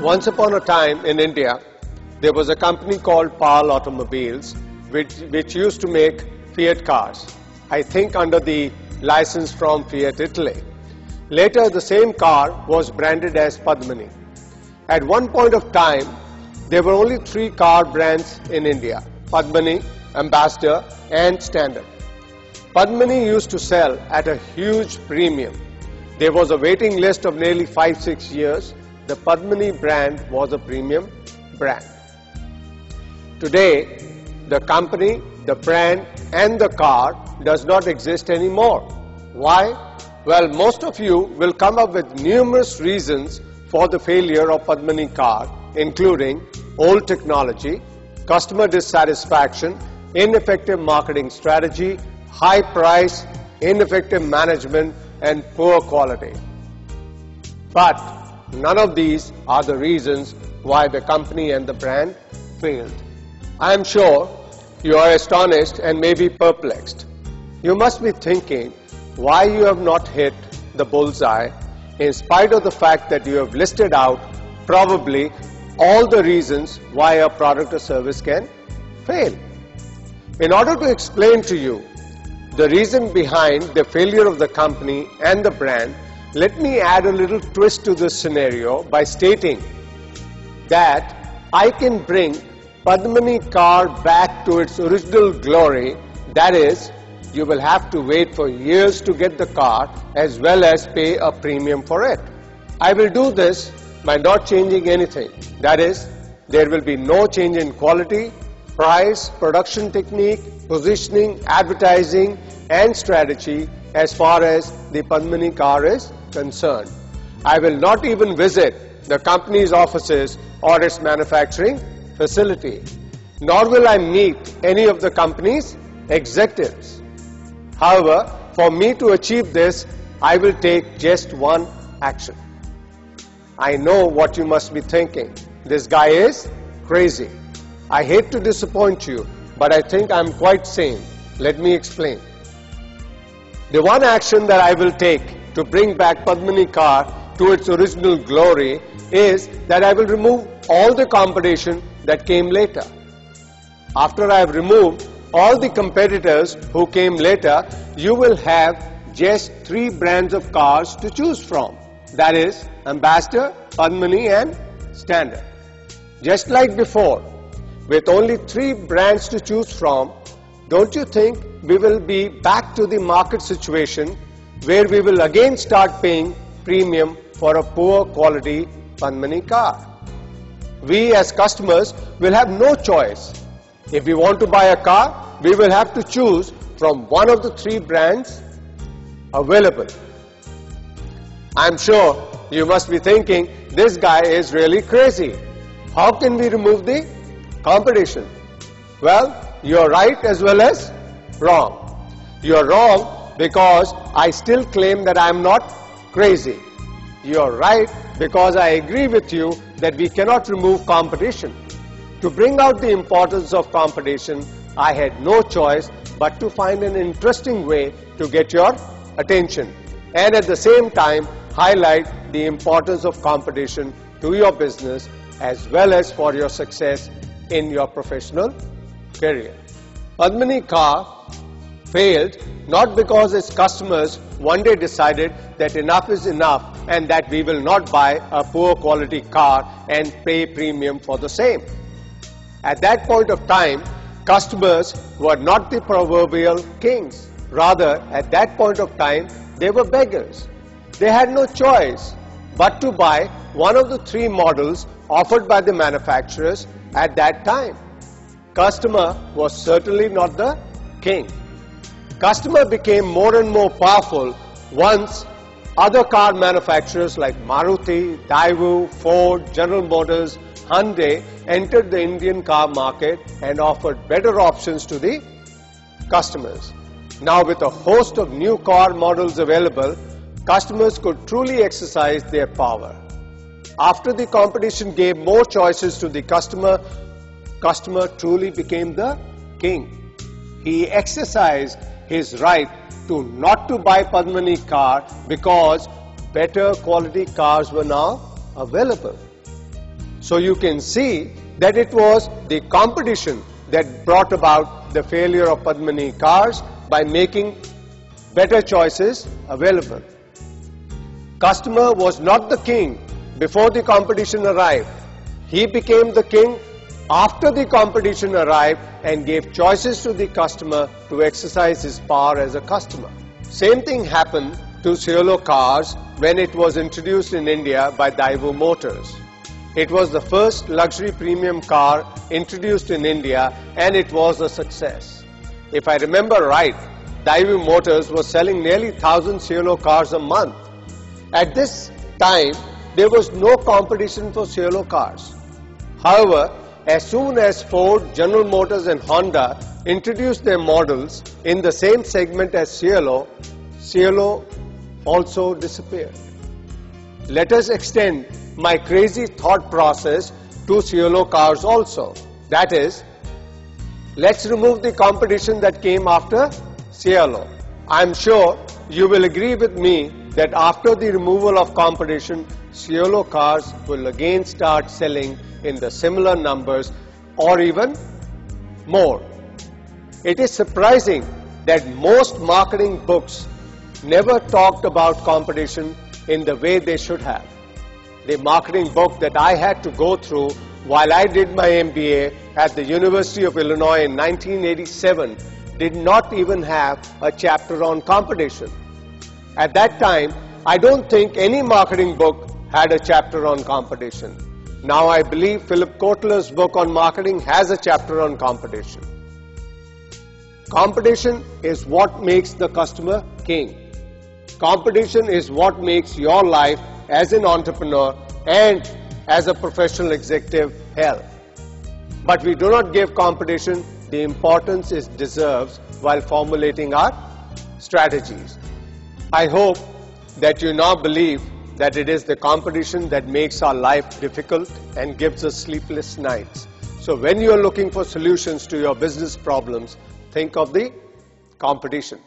Once upon a time in India, there was a company called Pal Automobiles which used to make Fiat cars, I think under the license from Fiat Italy. Later, the same car was branded as Padmini. At one point of time, there were only 3 car brands in India: Padmini, Ambassador and Standard. Padmini used to sell at a huge premium. There was a waiting list of nearly 5-6 years. The Padmini brand was a premium brand. Today, the company, the brand and the car does not exist anymore. Why? Well, most of you will come up with numerous reasons for the failure of Padmini car, including old technology, customer dissatisfaction, ineffective marketing strategy, high price, ineffective management and poor quality. But none of these are the reasons why the company and the brand failed. I am sure you are astonished and maybe perplexed. You must be thinking why you have not hit the bullseye in spite of the fact that you have listed out probably all the reasons why a product or service can fail. In order to explain to you the reason behind the failure of the company and the brand, let me add a little twist to this scenario by stating that I can bring Padmini car back to its original glory. That is, you will have to wait for years to get the car as well as pay a premium for it. I will do this by not changing anything. That is, there will be no change in quality, price, production technique, positioning, advertising and strategy as far as the Padmini car is concerned. I will not even visit the company's offices or its manufacturing facility, nor will I meet any of the company's executives. However, for me to achieve this, I will take just one action. I know what you must be thinking. This guy is crazy. I hate to disappoint you, but I think I'm quite sane. Let me explain. The one action that I will take to bring back Padmini car to its original glory is that I will remove all the competition that came later. After I have removed all the competitors who came later, you will have just 3 brands of cars to choose from. That is, Ambassador, Padmini and Standard. Just like before, with only 3 brands to choose from, don't you think we will be back to the market situation where we will again start paying premium for a poor quality Padmini car? We as customers will have no choice. If we want to buy a car, we will have to choose from one of the 3 brands available. I am sure you must be thinking, this guy is really crazy. How can we remove the competition? Well, you are right as well as wrong. You are wrong because I still claim that I am not crazy. You are right because I agree with you that we cannot remove competition. To bring out the importance of competition, I had no choice but to find an interesting way to get your attention and at the same time highlight the importance of competition to your business as well as for your success in your professional career. Padmini car failed not because its customers one day decided that enough is enough and that we will not buy a poor quality car and pay premium for the same. At that point of time, customers were not the proverbial kings. Rather, at that point of time, they were beggars. They had no choice but to buy one of the 3 models offered by the manufacturers at that time. Customer was certainly not the king. Customer became more and more powerful once other car manufacturers like Maruti, Daewoo, Ford, General Motors, Hyundai entered the Indian car market and offered better options to the customers. Now with a host of new car models available, customers could truly exercise their power. After the competition gave more choices to the customer truly became the king. He exercised his right to not to buy Padmini car because better quality cars were now available. So you can see that it was the competition that brought about the failure of Padmini cars by making better choices available. Customer was not the king before the competition arrived. He became the king after the competition arrived and gave choices to the customer to exercise his power as a customer. Same thing happened to Cielo cars when it was introduced in India by Daewoo Motors. It was the first luxury premium car introduced in India and it was a success. If I remember right, Daewoo Motors was selling nearly 1,000 Cielo cars a month. At this time, there was no competition for Cielo cars. However, as soon as Ford, General Motors and Honda introduced their models in the same segment as Cielo, Cielo also disappeared. Let us extend my crazy thought process to Cielo cars also. That is, let's remove the competition that came after Cielo. I am sure you will agree with me that after the removal of competition, Cielo cars will again start selling in the similar numbers or even more. It is surprising that most marketing books never talked about competition in the way they should have. The marketing book that I had to go through while I did my MBA at the University of Illinois in 1987 did not even have a chapter on competition. At that time, I don't think any marketing book had a chapter on competition. Now I believe Philip Kotler's book on marketing has a chapter on competition. Competition is what makes the customer king. Competition is what makes your life as an entrepreneur and as a professional executive hell. But we do not give competition the importance it deserves while formulating our strategies. I hope that you now believe that it is the competition that makes our life difficult and gives us sleepless nights. So when you are looking for solutions to your business problems, think of the competition.